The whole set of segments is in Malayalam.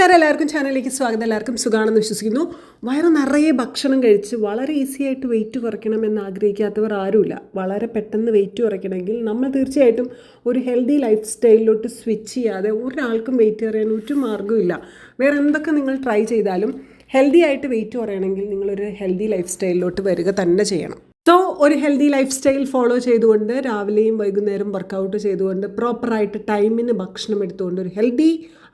നമസ്കാരം, എല്ലാവർക്കും ചാനലിലേക്ക് സ്വാഗതം. എല്ലാവർക്കും സുഖമാണെന്ന് വിശ്വസിക്കുന്നു. വയറ് നിറയെ ഭക്ഷണം കഴിച്ച് വളരെ ഈസി ആയിട്ട് വെയിറ്റ് കുറയ്ക്കണമെന്ന് ആഗ്രഹിക്കാത്തവർ ആരുമില്ല. വളരെ പെട്ടെന്ന് വെയിറ്റ് കുറയ്ക്കണമെങ്കിൽ നമ്മൾ തീർച്ചയായിട്ടും ഒരു ഹെൽത്തി ലൈഫ് സ്റ്റൈലിലോട്ട് സ്വിച്ച് ചെയ്യാതെ ഒരാൾക്കും വെയിറ്റ് കുറയാൻ ഒരു മാർഗ്ഗമില്ല. വേറെ എന്തൊക്കെ നിങ്ങൾ ട്രൈ ചെയ്താലും ഹെൽത്തി ആയിട്ട് വെയിറ്റ് കുറയണമെങ്കിൽ നിങ്ങളൊരു ഹെൽത്തി ലൈഫ് സ്റ്റൈലിലോട്ട് വരിക തന്നെ ചെയ്യണം. സോ ഒരു ഹെൽത്തി ലൈഫ് സ്റ്റൈൽ ഫോളോ ചെയ്തുകൊണ്ട് രാവിലെയും വൈകുന്നേരം വർക്കൗട്ട് ചെയ്തുകൊണ്ട് പ്രോപ്പറായിട്ട് ടൈമിന് ഭക്ഷണം എടുത്തുകൊണ്ട് ഒരു ഹെൽത്തി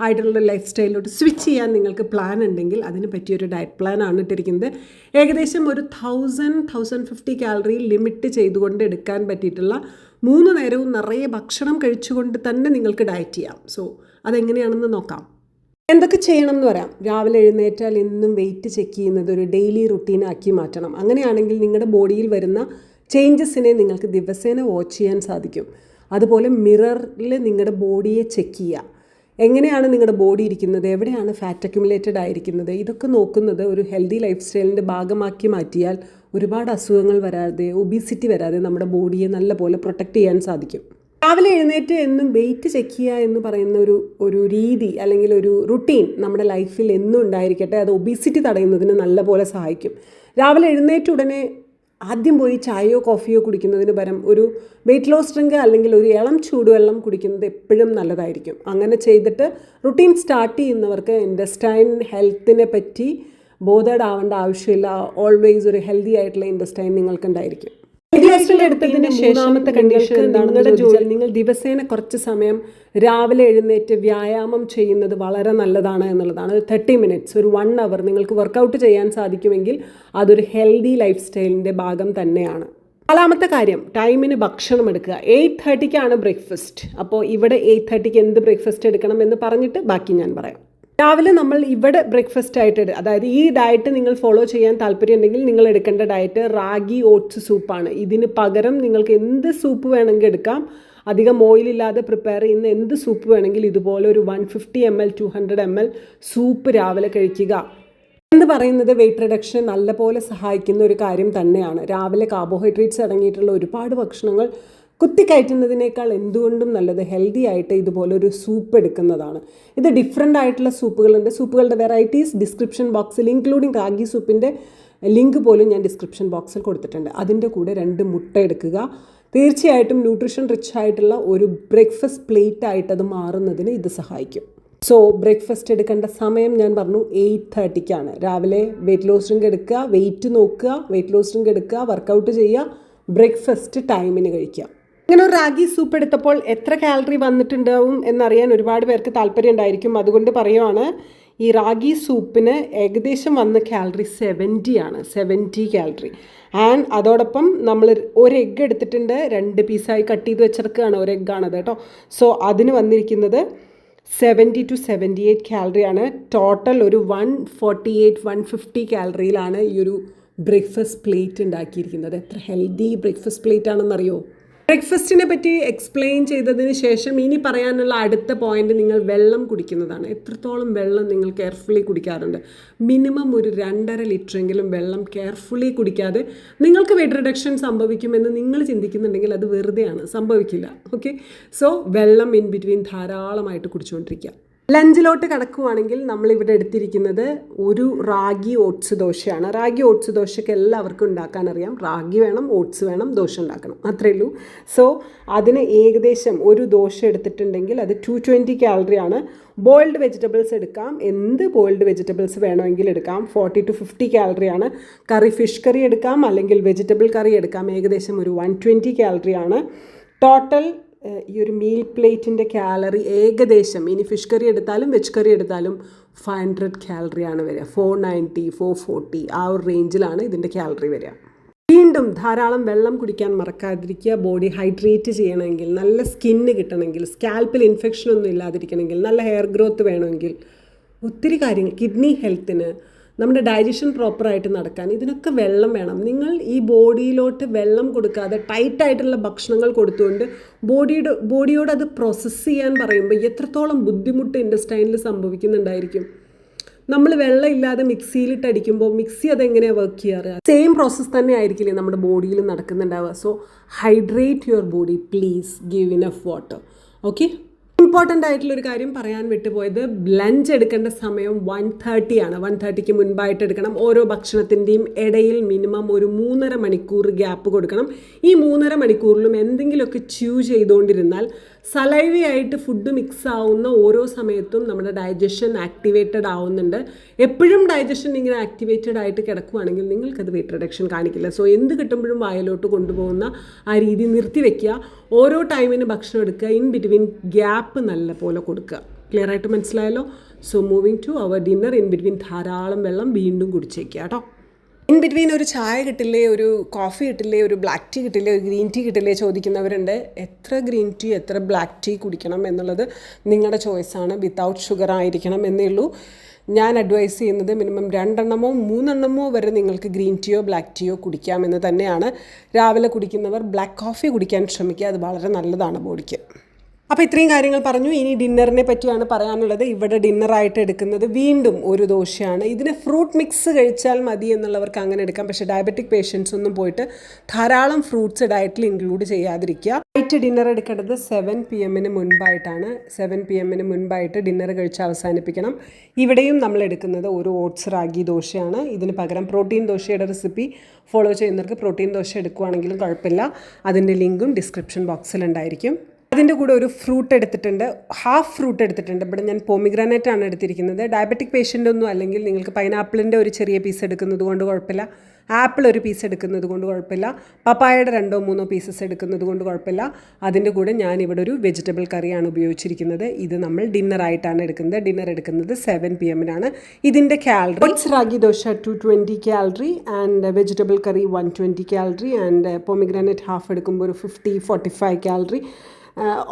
ആയിട്ടുള്ള ലൈഫ് സ്റ്റൈലിലോട്ട് സ്വിച്ച് ചെയ്യാൻ നിങ്ങൾക്ക് പ്ലാൻ ഉണ്ടെങ്കിൽ അതിന് പറ്റിയൊരു ഡയറ്റ് പ്ലാൻ ആണ് ഇട്ടിരിക്കുന്നത്. ഏകദേശം ഒരു 1050 കാലറി ലിമിറ്റ് ചെയ്തുകൊണ്ട് എടുക്കാൻ പറ്റിയിട്ടുള്ള 3 നേരവും നിറയെ ഭക്ഷണം കഴിച്ചുകൊണ്ട് തന്നെ നിങ്ങൾക്ക് ഡയറ്റ് ചെയ്യാം. സോ അതെങ്ങനെയാണെന്ന് നോക്കാം. എന്തൊക്കെ ചെയ്യണം എന്ന് പറയാം. രാവിലെ എഴുന്നേറ്റാൽ എന്നും വെയിറ്റ് ചെക്ക് ചെയ്യുന്നത് ഒരു ഡെയിലി റുട്ടീനാക്കി മാറ്റണം. അങ്ങനെയാണെങ്കിൽ നിങ്ങളുടെ ബോഡിയിൽ വരുന്ന ചേഞ്ചസിനെ നിങ്ങൾക്ക് ദിവസേന വാച്ച് ചെയ്യാൻ സാധിക്കും. അതുപോലെ മിററിൽ നിങ്ങളുടെ ബോഡിയെ ചെക്ക് ചെയ്യുക. എങ്ങനെയാണ് നിങ്ങളുടെ ബോഡി ഇരിക്കുന്നത്, എവിടെയാണ് ഫാറ്റ് അക്യുമുലേറ്റഡ് ആയിരിക്കുന്നത്, ഇതൊക്കെ നോക്കുന്നത് ഒരു ഹെൽത്തി ലൈഫ് സ്റ്റൈലിൻ്റെ ഭാഗമാക്കി മാറ്റിയാൽ ഒരുപാട് അസുഖങ്ങൾ വരാതെ, ഒബീസിറ്റി വരാതെ നമ്മുടെ ബോഡിയെ നല്ലപോലെ പ്രൊട്ടക്റ്റ് ചെയ്യാൻ സാധിക്കും. രാവിലെ എഴുന്നേറ്റ് എന്നും വെയിറ്റ് ചെക്ക് ചെയ്യുക എന്ന് പറയുന്ന ഒരു രീതി അല്ലെങ്കിൽ ഒരു റുട്ടീൻ നമ്മുടെ ലൈഫിൽ എന്നും ഉണ്ടായിരിക്കട്ടെ. അത് ഒബീസിറ്റി തടയുന്നതിന് നല്ലപോലെ സഹായിക്കും. രാവിലെ എഴുന്നേറ്റ് ഉടനെ ആദ്യം പോയി ചായയോ കോഫിയോ കുടിക്കുന്നതിന് പകരം ഒരു വെയിറ്റ് ലോസ് ഡ്രിങ്ക് അല്ലെങ്കിൽ ഒരു ഇളം ചൂടുവെള്ളം കുടിക്കുന്നത് എപ്പോഴും നല്ലതായിരിക്കും. അങ്ങനെ ചെയ്തിട്ട് റുട്ടീൻ സ്റ്റാർട്ട് ചെയ്യുന്നവർക്ക് ഇൻറ്റസ്റ്റൈൻ ഹെൽത്തിനെ പറ്റി ബോധേഡാവേണ്ട ആവശ്യമില്ല. ഓൾവേസ് ഒരു ഹെൽത്തി ആയിട്ടുള്ള ഇൻറ്റസ്റ്റൈൻ നിങ്ങൾക്കുണ്ടായിരിക്കും. എടുത്തതിന് ശേഷമത്തെ കണ്ടീഷൻ എന്താണെന്ന് ചോദിച്ചാൽ നിങ്ങൾ ദിവസേന കുറച്ച് സമയം രാവിലെ എഴുന്നേറ്റ് വ്യായാമം ചെയ്യുന്നത് വളരെ നല്ലതാണ് എന്നുള്ളതാണ്. 30 മിനിറ്റ്സ്, ഒരു 1 അവർ നിങ്ങൾക്ക് വർക്കൗട്ട് ചെയ്യാൻ സാധിക്കുമെങ്കിൽ അതൊരു ഹെൽത്തി ലൈഫ് സ്റ്റൈലിൻ്റെ ഭാഗം തന്നെയാണ്. നാലാമത്തെ കാര്യം, ടൈമിന് ഭക്ഷണം എടുക്കുക. 8:30ക്കാണ് ബ്രേക്ക്ഫാസ്റ്റ്. അപ്പോൾ ഇവിടെ 8:30ക്ക് എന്ത് ബ്രേക്ക്ഫാസ്റ്റ് എടുക്കണം എന്ന് പറഞ്ഞിട്ട് ബാക്കി ഞാൻ പറയാം. രാവിലെ നമ്മൾ ഇവിടെ ബ്രേക്ക്ഫാസ്റ്റ് ആയിട്ട് അതായത് ഈ ഡയറ്റ് നിങ്ങൾ ഫോളോ ചെയ്യാൻ താല്പര്യമുണ്ടെങ്കിൽ നിങ്ങൾ എടുക്കേണ്ട ഡയറ്റ് റാഗി ഓട്സ് സൂപ്പാണ്. ഇതിന് പകരം നിങ്ങൾക്ക് എന്ത് സൂപ്പ് വേണമെങ്കിൽ എടുക്കാം. അധികം ഓയിലില്ലാതെ പ്രിപ്പയർ ചെയ്യുന്ന എന്ത് സൂപ്പ് വേണമെങ്കിൽ ഇതുപോലെ ഒരു 150 ml 200 ml സൂപ്പ് രാവിലെ കഴിക്കുക എന്ന് പറയുന്നത് വെയിറ്റ് റിഡക്ഷൻ നല്ലപോലെ സഹായിക്കുന്ന ഒരു കാര്യം തന്നെയാണ്. രാവിലെ കാർബോഹൈഡ്രേറ്റ്സ് അടങ്ങിയിട്ടുള്ള ഒരുപാട് ഭക്ഷണങ്ങൾ കുത്തിക്കയറ്റുന്നതിനേക്കാൾ എന്തുകൊണ്ടും നല്ലത് ഹെൽത്തി ആയിട്ട് ഇതുപോലൊരു സൂപ്പ് എടുക്കുന്നതാണ്. ഇത് ഡിഫറെൻ്റ് ആയിട്ടുള്ള സൂപ്പുകളുണ്ട്. സൂപ്പുകളുടെ വെറൈറ്റീസ് ഡിസ്ക്രിപ്ഷൻ ബോക്സിൽ ഇൻക്ലൂഡിങ് റാഗി സൂപ്പിൻ്റെ ലിങ്ക് പോലും ഞാൻ ഡിസ്ക്രിപ്ഷൻ ബോക്സിൽ കൊടുത്തിട്ടുണ്ട്. അതിൻ്റെ കൂടെ 2 മുട്ട എടുക്കുക. തീർച്ചയായിട്ടും ന്യൂട്രീഷൻ റിച്ച് ആയിട്ടുള്ള ഒരു ബ്രേക്ക്ഫാസ്റ്റ് പ്ലേറ്റ് ആയിട്ട് അത് മാറുന്നതിന് ഇത് സഹായിക്കും. സോ ബ്രേക്ക്ഫാസ്റ്റ് എടുക്കേണ്ട സമയം ഞാൻ പറഞ്ഞു 8:30ക്കാണ്. രാവിലെ വെയിറ്റ് ലോസ് ഡ്രിങ്ക് എടുക്കുക, വെയിറ്റ് നോക്കുക, വെയിറ്റ് ലോസ് ഡ്രിങ്ക് എടുക്കുക, വർക്കൗട്ട് ചെയ്യുക, ബ്രേക്ക്ഫാസ്റ്റ് ടൈമിന് കഴിക്കുക. ഇങ്ങനെ ഒരു റാഗി സൂപ്പ് എടുത്തപ്പോൾ എത്ര കാലറി വന്നിട്ടുണ്ടാവും എന്നറിയാൻ ഒരുപാട് പേർക്ക് താല്പര്യം ഉണ്ടായിരിക്കും. അതുകൊണ്ട് പറയുവാണ്, ഈ റാഗി സൂപ്പിന് ഏകദേശം വന്ന കാലറി 70 ആണ്. 70 കാലറി. ആൻഡ് അതോടൊപ്പം നമ്മൾ ഒരു എഗ്ഗ് എടുത്തിട്ടുണ്ട്, 2 പീസായി കട്ട് ചെയ്ത് വെച്ചെടുക്കുകയാണ്. ഒരു എഗ്ഗാണത് കേട്ടോ. സോ അതിന് വന്നിരിക്കുന്നത് 70 to 78 കാലറിയാണ്. ടോട്ടൽ ഒരു 148-150 കാലറിയിലാണ് ഈ ഒരു ബ്രേക്ക്ഫാസ്റ്റ് പ്ലേറ്റ് ഉണ്ടാക്കിയിരിക്കുന്നത്. എത്ര ഹെൽത്തി ബ്രേക്ക്ഫാസ്റ്റ് പ്ലേറ്റ് ആണെന്നറിയോ? ബ്രേക്ക്ഫാസ്റ്റിനെ പറ്റി എക്സ്പ്ലെയിൻ ചെയ്തതിന് ശേഷം ഇനി പറയാനുള്ള അടുത്ത പോയിന്റ്, നിങ്ങൾ വെള്ളം കുടിക്കുന്നതാണ്. എത്രത്തോളം വെള്ളം നിങ്ങൾ കെയർഫുള്ളി കുടിക്കാറുണ്ട്? മിനിമം ഒരു 2.5 ലിറ്ററെങ്കിലും വെള്ളം കെയർഫുള്ളി കുടിക്കാതെ നിങ്ങൾക്ക് വെയിറ്റ് റിഡക്ഷൻ സംഭവിക്കുമെന്ന് നിങ്ങൾ ചിന്തിക്കുന്നുണ്ടെങ്കിൽ അത് വെറുതെയാണ്, സംഭവിക്കില്ല. ഓക്കെ, സോ വെള്ളം ഇൻ ബിറ്റ്വീൻ ധാരാളമായിട്ട് കുടിച്ചുകൊണ്ടിരിക്കുക. ലഞ്ചിലോട്ട് കടക്കുവാണെങ്കിൽ നമ്മളിവിടെ എടുത്തിരിക്കുന്നത് ഒരു റാഗി ഓട്സ് ദോശയാണ്. റാഗി ഓട്സ് ദോശയ്ക്ക് എല്ലാവർക്കും ഉണ്ടാക്കാനറിയാം. റാഗി വേണം, ഓട്സ് വേണം, ദോശ ഉണ്ടാക്കണം, അത്രയേ ഉള്ളൂ. സോ അതിന് ഏകദേശം ഒരു ദോശ എടുത്തിട്ടുണ്ടെങ്കിൽ അത് 220 കാലറിയാണ്. ബോയിൽഡ് വെജിറ്റബിൾസ് എടുക്കാം, എന്ത് ബോയിൽഡ് വെജിറ്റബിൾസ് വേണമെങ്കിൽ എടുക്കാം. 40 to 50 കാലറിയാണ്. കറി, ഫിഷ് കറി എടുക്കാം, അല്ലെങ്കിൽ വെജിറ്റബിൾ കറി എടുക്കാം. ഏകദേശം ഒരു 120 കാലറിയാണ് ടോട്ടൽ. ഈ ഒരു മീൽ പ്ലേറ്റിൻ്റെ കാലറി ഏകദേശം, ഇനി ഫിഷ് കറി എടുത്താലും വെജ് കറി എടുത്താലും 500 കാലറിയാണ് വരിക. 490, 440 ആ ഒരു റേഞ്ചിലാണ് ഇതിൻ്റെ കാലറി വരിക. വീണ്ടും ധാരാളം വെള്ളം കുടിക്കാൻ മറക്കാതിരിക്കുക. ബോഡി ഹൈഡ്രേറ്റ് ചെയ്യണമെങ്കിൽ, നല്ല സ്കിന്ന് കിട്ടണമെങ്കിൽ, സ്കാൽപ്പിൽ ഇൻഫെക്ഷൻ ഒന്നും ഇല്ലാതിരിക്കണമെങ്കിൽ, നല്ല ഹെയർ ഗ്രോത്ത് വേണമെങ്കിൽ, ഒത്തിരി കാര്യങ്ങൾ, കിഡ്നി ഹെൽത്തിന്, നമ്മുടെ ഡൈജഷൻ പ്രോപ്പറായിട്ട് നടക്കാൻ, ഇതിനൊക്കെ വെള്ളം വേണം. നിങ്ങൾ ഈ ബോഡിയിലോട്ട് വെള്ളം കൊടുക്കാതെ ടൈറ്റായിട്ടുള്ള ഭക്ഷണങ്ങൾ കൊടുത്തുകൊണ്ട് ബോഡിയോട് അത് പ്രോസസ്സ് ചെയ്യാൻ പറയുമ്പോൾ എത്രത്തോളം ബുദ്ധിമുട്ട് ഇൻറ്റസ്റ്റൈനിൽ സംഭവിക്കുന്നുണ്ടായിരിക്കും. നമ്മൾ വെള്ളം ഇല്ലാതെ മിക്സിയിലിട്ട് അടിക്കുമ്പോൾ മിക്സി അതെങ്ങനെയാണ് വർക്ക് ചെയ്യാറ്? സെയിം പ്രോസസ്സ് തന്നെ ആയിരിക്കില്ലേ നമ്മുടെ ബോഡിയിൽ നടക്കുന്നുണ്ടാവുക. So hydrate your body, please give enough water. Okay, important ആയിട്ടുള്ളൊരു കാര്യം പറയാൻ വിട്ടുപോയത്, ലഞ്ച് എടുക്കേണ്ട സമയം 1:30 ആണ്. 1:30ക്ക് മുൻപായിട്ട് എടുക്കണം. ഓരോ ഭക്ഷണത്തിൻ്റെയും ഇടയിൽ മിനിമം ഒരു 3.5 മണിക്കൂർ ഗ്യാപ്പ് കൊടുക്കണം. ഈ 3.5 മണിക്കൂറിലും എന്തെങ്കിലുമൊക്കെ ച്യൂ ചെയ്തുകൊണ്ടിരുന്നാൽ സലൈവയായിട്ട് ഫുഡ് മിക്സ് ആവുന്ന ഓരോ സമയത്തും നമ്മുടെ ഡൈജഷൻ ആക്ടിവേറ്റഡ് ആവുന്നുണ്ട്. എപ്പോഴും ഡൈജഷൻ ഇങ്ങനെ ആക്ടിവേറ്റഡ് ആയിട്ട് കിടക്കുകയാണെങ്കിൽ നിങ്ങൾക്കത് വെയിറ്റ് റിഡക്ഷൻ കാണിക്കില്ല. സോ എന്ത് കിട്ടുമ്പോഴും വായിലോട്ട് കൊണ്ടുപോകുന്ന ആ രീതി നിർത്തിവെക്കുക. ഓരോ ടൈമിന് ഭക്ഷണം എടുക്കുക. ഇൻ ബിറ്റ്വീൻ ഗ്യാപ്പ് നല്ല പോലെ കൊടുക്കുക. ക്ലിയർ ആയിട്ട് മനസ്സിലായല്ലോ? So moving to our dinner. In between ധാരാളം വെള്ളം വീണ്ടും കുടിച്ചേക്കുക കേട്ടോ. ഇൻ ബിറ്റ്വീൻ ഒരു ചായ കിട്ടില്ലേ, ഒരു കോഫി കിട്ടില്ലേ, ഒരു ബ്ലാക്ക് ടീ കിട്ടില്ലേ, ഒരു ഗ്രീൻ ടീ കിട്ടില്ലേ ചോദിക്കുന്നവരുണ്ട്. എത്ര ഗ്രീൻ ടീ എത്ര ബ്ലാക്ക് ടീ കുടിക്കണം എന്നുള്ളത് നിങ്ങളുടെ ചോയ്സാണ്. വിത്തൗട്ട് ഷുഗർ ആയിരിക്കണം എന്നേ ഉള്ളൂ. ഞാൻ അഡ്വൈസ് ചെയ്യുന്നത് മിനിമം 2 3 വരെ നിങ്ങൾക്ക് ഗ്രീൻ ടീയോ ബ്ലാക്ക് ടീയോ കുടിക്കാമെന്ന് തന്നെയാണ്. രാവിലെ കുടിക്കുന്നവർ ബ്ലാക്ക് കോഫി കുടിക്കാൻ ശ്രമിക്കുക. അത് വളരെ നല്ലതാണ് ബോഡിക്ക്. അപ്പോൾ ഇത്രയും കാര്യങ്ങൾ പറഞ്ഞു. ഇനി ഡിന്നറിനെ പറ്റിയാണ് പറയാനുള്ളത്. ഇവിടെ ഡിന്നറായിട്ട് എടുക്കുന്നത് വീണ്ടും ഒരു ദോശയാണ്. ഇതിന് ഫ്രൂട്ട് മിക്സ് കഴിച്ചാൽ മതി എന്നുള്ളവർക്ക് അങ്ങനെ എടുക്കാം. പക്ഷേ ഡയബറ്റിക് പേഷ്യൻസ് ഒന്നും പോയിട്ട് ധാരാളം ഫ്രൂട്ട്സ് ഡയറ്റിൽ ഇൻക്ലൂഡ് ചെയ്യാതിരിക്കുക. നൈറ്റ് ഡിന്നർ എടുക്കേണ്ടത് 7 PM മുൻപായിട്ടാണ്. 7 PM മുൻപായിട്ട് ഡിന്നർ കഴിച്ച് അവസാനിപ്പിക്കണം. ഇവിടെയും നമ്മൾ എടുക്കുന്നത് ഒരു ഓട്സ് റാഗി ദോശയാണ്. ഇതിന് പകരം പ്രോട്ടീൻ ദോശയുടെ റെസിപ്പി ഫോളോ ചെയ്യുന്നവർക്ക് പ്രോട്ടീൻ ദോശ എടുക്കുകയാണെങ്കിലും കുഴപ്പമില്ല. അതിൻ്റെ ലിങ്കും ഡിസ്ക്രിപ്ഷൻ ബോക്സിലുണ്ടായിരിക്കും. അതിൻ്റെ കൂടെ ഒരു ഫ്രൂട്ട് എടുത്തിട്ടുണ്ട്, ഹാഫ് ഫ്രൂട്ട് എടുത്തിട്ടുണ്ട്. ഇവിടെ ഞാൻ പോമിഗ്രാനൈറ്റ് ആണ് എടുത്തിരിക്കുന്നത്. ഡയബറ്റിക് പേഷ്യൻ്റ് ഒന്നും അല്ലെങ്കിൽ നിങ്ങൾക്ക് പൈനാപ്പിളിൻ്റെ ഒരു ചെറിയ പീസ് എടുക്കുന്നത് കൊണ്ട് കുഴപ്പമില്ല. ആപ്പിൾ ഒരു പീസ് എടുക്കുന്നത് കൊണ്ട് കുഴപ്പമില്ല. പപ്പായയുടെ 2 3 പീസസ് എടുക്കുന്നത് കൊണ്ട് കുഴപ്പമില്ല. അതിൻ്റെ കൂടെ ഞാനിവിടെ ഒരു വെജിറ്റബിൾ കറിയാണ് ഉപയോഗിച്ചിരിക്കുന്നത്. ഇത് നമ്മൾ ഡിന്നറായിട്ടാണ് എടുക്കുന്നത്. ഡിന്നർ എടുക്കുന്നത് 7 PM ഇതിൻ്റെ calorie, oats ragi dosa 220 calorie and vegetable curry 120 calorie and pomegranate half എടുക്കുമ്പോൾ ഒരു 45 കാലറി.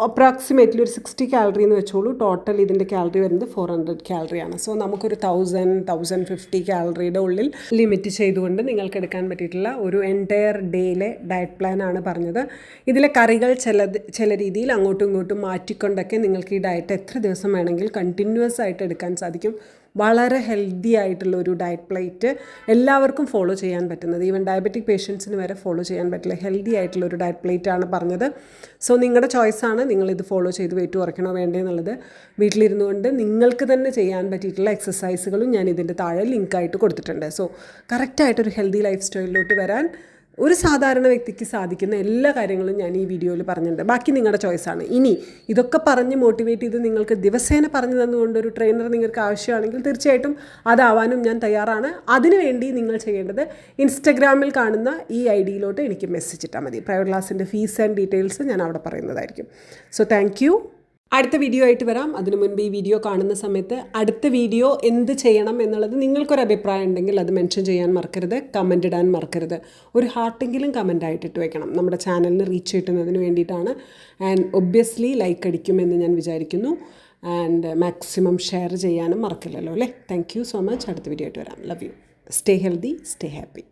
അപ്രോക്സിമേറ്റ്ലി ഒരു 60 കാലറി എന്ന് വെച്ചോളൂ. ടോട്ടൽ ഇതിൻ്റെ കാലറി വരുന്നത് 400 കാലറിയാണ്. സോ നമുക്കൊരു 1050 കാലറിയുടെ ഉള്ളിൽ ലിമിറ്റ് ചെയ്തുകൊണ്ട് നിങ്ങൾക്ക് എടുക്കാൻ പറ്റിയിട്ടുള്ള ഒരു എൻറ്റയർ ഡേയിലെ ഡയറ്റ് പ്ലാനാണ് പറഞ്ഞത്. ഇതിലെ കറികൾ ചില രീതിയിൽ അങ്ങോട്ടും ഇങ്ങോട്ടും മാറ്റിക്കൊണ്ടൊക്കെ നിങ്ങൾക്ക് ഈ ഡയറ്റ് എത്ര ദിവസം വേണമെങ്കിൽ കണ്ടിന്യൂസ് ആയിട്ട് എടുക്കാൻ സാധിക്കും. വളരെ ഹെൽത്തി ആയിട്ടുള്ള ഒരു ഡയറ്റ് പ്ലേറ്റ് എല്ലാവർക്കും ഫോളോ ചെയ്യാൻ പറ്റുന്നത്, ഈവൻ ഡയബറ്റിക് പേഷ്യൻസിന് വരെ ഫോളോ ചെയ്യാൻ പറ്റില്ല. ഹെൽത്തി ആയിട്ടുള്ള ഒരു ഡയറ്റ് പ്ലേറ്റ് ആണ് പറഞ്ഞത്. സോ നിങ്ങളുടെ ചോയ്സാണ് നിങ്ങളിത് ഫോളോ ചെയ്ത് വെയിറ്റ് കുറയ്ക്കണോ വേണ്ടേ എന്നുള്ളത്. വീട്ടിലിരുന്നു കൊണ്ട് നിങ്ങൾക്ക് തന്നെ ചെയ്യാൻ പറ്റിയിട്ടുള്ള എക്സസൈസുകളും ഞാൻ ഇതിൻ്റെ താഴെ ലിങ്കായിട്ട് കൊടുത്തിട്ടുണ്ട്. സോ കറക്റ്റായിട്ടൊരു ഹെൽത്തി ലൈഫ് സ്റ്റൈലിലോട്ട് വരാൻ ഒരു സാധാരണ വ്യക്തിക്ക് സാധിക്കുന്ന എല്ലാ കാര്യങ്ങളും ഞാൻ ഈ വീഡിയോയിൽ പറഞ്ഞിട്ടുണ്ട്. ബാക്കി നിങ്ങളുടെ ചോയ്സാണ്. ഇനി ഇതൊക്കെ പറഞ്ഞ് മോട്ടിവേറ്റ് ചെയ്ത് നിങ്ങൾക്ക് ദിവസേന പറഞ്ഞു തന്നുകൊണ്ട് ഒരു ട്രെയിനർ നിങ്ങൾക്ക് ആവശ്യമാണെങ്കിൽ തീർച്ചയായിട്ടും അതാവാനും ഞാൻ തയ്യാറാണ്. അതിനുവേണ്ടി നിങ്ങൾ ചെയ്യേണ്ടത് ഇൻസ്റ്റഗ്രാമിൽ കാണുന്ന ഈ ID-യിലോട്ട് എനിക്ക് മെസ്സേജ് ഇട്ടാൽ മതി. പ്രൈവറ്റ് ക്ലാസ്സിൻ്റെ ഫീസ് ആൻഡ് ഡീറ്റെയിൽസ് ഞാൻ അവിടെ പറയുന്നതായിരിക്കും. So thank you. അടുത്ത വീഡിയോ ആയിട്ട് വരാം. അതിനു മുൻപ് ഈ വീഡിയോ കാണുന്ന സമയത്ത് അടുത്ത വീഡിയോ എന്ത് ചെയ്യണം എന്നുള്ളത് നിങ്ങൾക്കൊരു അഭിപ്രായം ഉണ്ടെങ്കിൽ അത് മെൻഷൻ ചെയ്യാൻ മറക്കരുത്. കമൻ്റ് ഇടാൻ മറക്കരുത്. ഒരു ഹാർട്ടെങ്കിലും കമൻ്റ് ആയിട്ടിട്ട് വെക്കണം. നമ്മുടെ ചാനലിന് റീച്ച് കിട്ടുന്നതിന് വേണ്ടിയിട്ടാണ്. ആൻഡ് ഒബ്വിയസ്ലി ലൈക്ക് അടിക്കുമെന്ന് ഞാൻ വിചാരിക്കുന്നു. ആൻഡ് മാക്സിമം ഷെയർ ചെയ്യാനും മറക്കില്ലല്ലോ അല്ലേ. Thank you so much. അടുത്ത വീഡിയോ ആയിട്ട് വരാം. Love you. Stay healthy, stay happy.